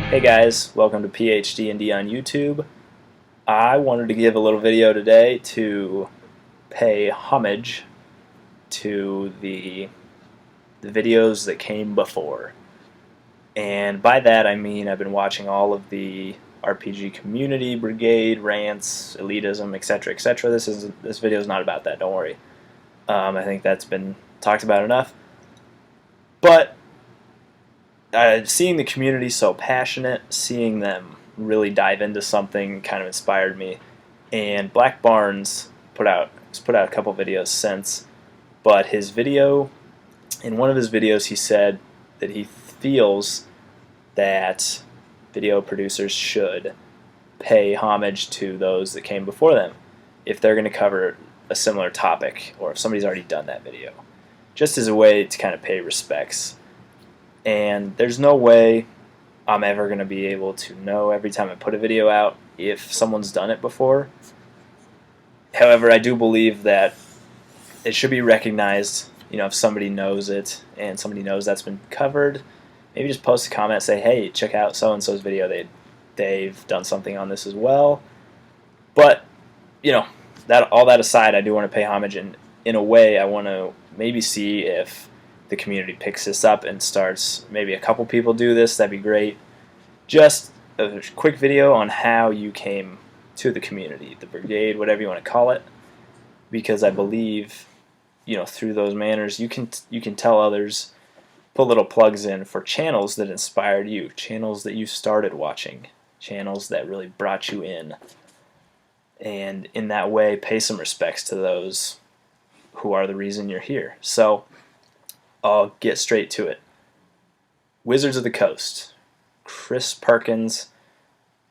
Hey guys, welcome to PhD&D on YouTube. I wanted to give a little video today to pay homage to the videos that came before. And by that I mean I've been watching all of the RPG community, Brigade, rants, elitism, etc., etc. This video is not about that, don't worry. I think that's been talked about enough. But seeing the community so passionate, seeing them really dive into something kind of inspired me. And Black Barnes put out a couple videos since, but in one of his videos he said that he feels that video producers should pay homage to those that came before them if they're going to cover a similar topic, or if somebody's already done that video, just as a way to kind of pay respects. And there's no way I'm ever going to be able to know every time I put a video out if someone's done it before. However, I do believe that it should be recognized, if somebody knows it and somebody knows that's been covered, maybe just post a comment, say, hey, check out so-and-so's video, they've done something on this as well. But, all that aside, I do want to pay homage, and in a way I want to maybe see if the community picks this up and starts, maybe a couple people do this, that'd be great. Just a quick video on how you came to the community, the brigade, whatever you want to call it, because I believe, through those manners you can tell others, put little plugs in for channels that inspired you, channels that you started watching, channels that really brought you in, and in that way pay some respects to those who are the reason you're here. So I'll get straight to it. Wizards of the Coast, Chris Perkins.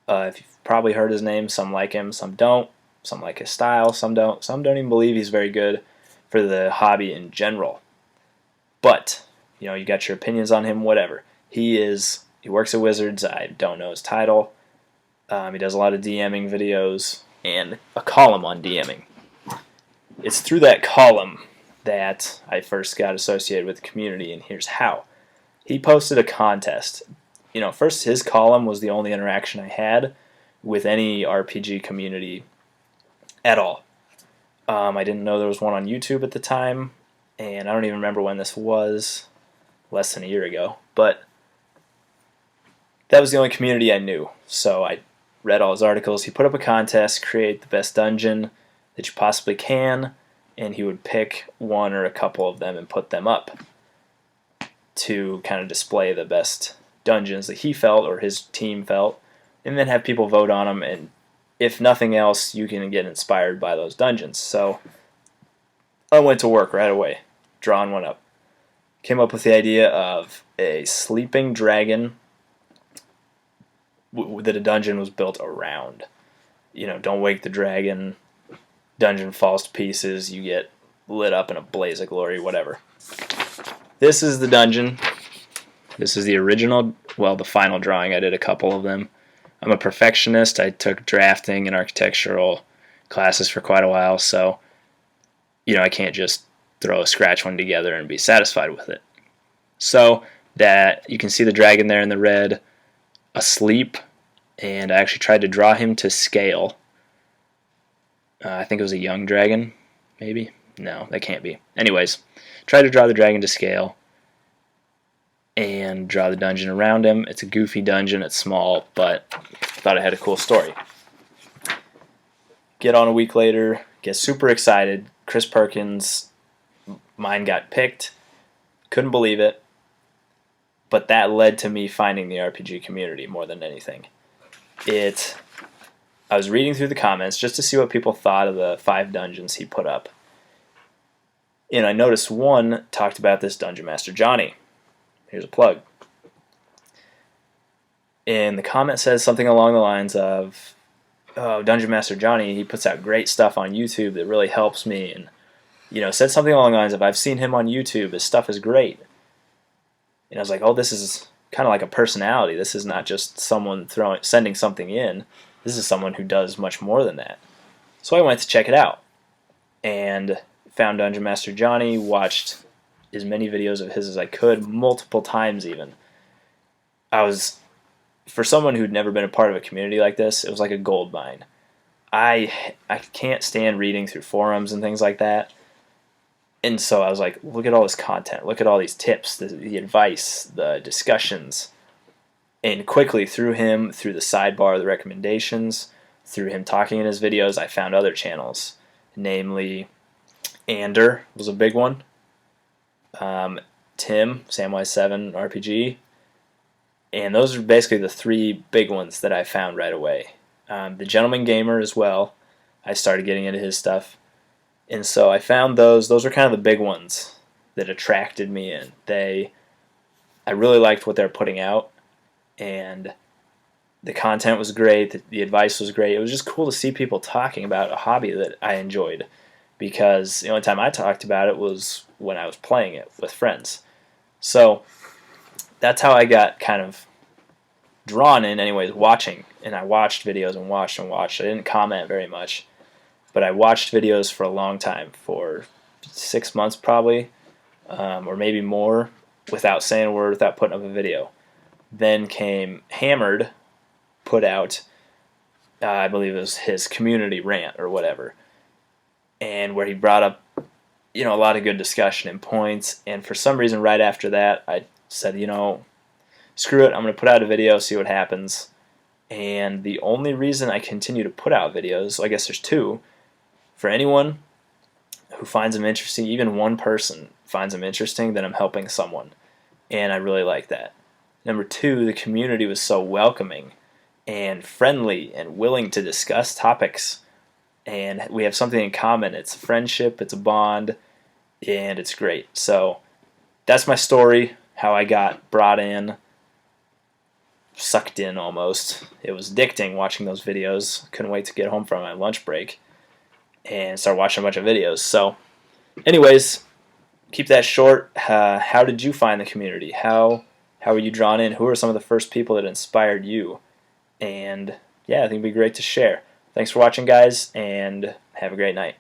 If you've probably heard his name, some like him, some don't. Some like his style, some don't. Some don't even believe he's very good for the hobby in general. But, you got your opinions on him, whatever. He works at Wizards. I don't know his title. He does a lot of DMing videos and a column on DMing. It's through that column that I first got associated with the community, and here's how. He posted a contest. First, his column was the only interaction I had with any RPG community at all. I didn't know there was one on YouTube at the time, and I don't even remember when this was, less than a year ago, but that was the only community I knew. So I read all his articles. He put up a contest, create the best dungeon that you possibly can, and he would pick one or a couple of them and put them up to kind of display the best dungeons that he felt or his team felt, and then have people vote on them, and if nothing else, you can get inspired by those dungeons. So I went to work right away, drawing one up. Came up with the idea of a sleeping dragon that a dungeon was built around. Don't wake the dragon, dungeon falls to pieces, you get lit up in a blaze of glory, whatever. This is the dungeon. This is the original, the final drawing. I did a couple of them. I'm a perfectionist. I took drafting and architectural classes for quite a while, so I can't just throw a scratch one together and be satisfied with it. So that you can see the dragon there in the red, asleep, and I actually tried to draw him to scale. I think it was a young dragon, maybe? No, that can't be. Anyways, tried to draw the dragon to scale and draw the dungeon around him. It's a goofy dungeon, it's small, but I thought it had a cool story. Get on a week later, get super excited. Chris Perkins, mine got picked. Couldn't believe it. But that led to me finding the RPG community more than anything. I was reading through the comments just to see what people thought of the 5 dungeons he put up. And I noticed one talked about this DungeonMaster Johnny. Here's a plug. And the comment says something along the lines of, oh, DungeonMaster Johnny, he puts out great stuff on YouTube that really helps me. And, said something along the lines of, I've seen him on YouTube, his stuff is great. And I was like, oh, this is kind of like a personality. This is not just someone sending something in. This is someone who does much more than that. So I went to check it out. And found DungeonMaster Johnny, watched as many videos of his as I could, multiple times even. For someone who'd never been a part of a community like this, it was like a gold mine. I can't stand reading through forums and things like that. And so I was like, look at all this content, look at all these tips, the advice, the discussions. And quickly through him, through the sidebar, the recommendations, through him talking in his videos, I found other channels. Namely, Ander was a big one. Tim, Samwise7 RPG. And those are basically the three big ones that I found right away. The Gentleman Gamer as well. I started getting into his stuff. And so I found those. Those were kind of the big ones that attracted me in. I really liked what they're putting out. And the content was great. The advice was great. It was just cool to see people talking about a hobby that I enjoyed. Because the only time I talked about it was when I was playing it with friends. So that's how I got kind of drawn in, anyways, watching. And I watched videos and watched and watched. I didn't comment very much, but I watched videos for a long time, for 6 months probably, or maybe more, without saying a word, without putting up a video. Then came Hammered, put out, I believe it was his community rant or whatever, and where he brought up, a lot of good discussion and points. And for some reason, right after that, I said, screw it, I'm going to put out a video, see what happens. And the only reason I continue to put out videos, I guess there's two, for anyone who finds them interesting, even one person finds them interesting, then I'm helping someone. And I really like that. Number two, the community was so welcoming and friendly and willing to discuss topics. And we have something in common. It's a friendship, it's a bond, and it's great. So that's my story, how I got brought in, sucked in almost. It was addicting watching those videos. Couldn't wait to get home from my lunch break and start watching a bunch of videos. So anyways, keep that short. How did you find the community? How were you drawn in? Who are some of the first people that inspired you? And yeah, I think it'd be great to share. Thanks for watching, guys, and have a great night.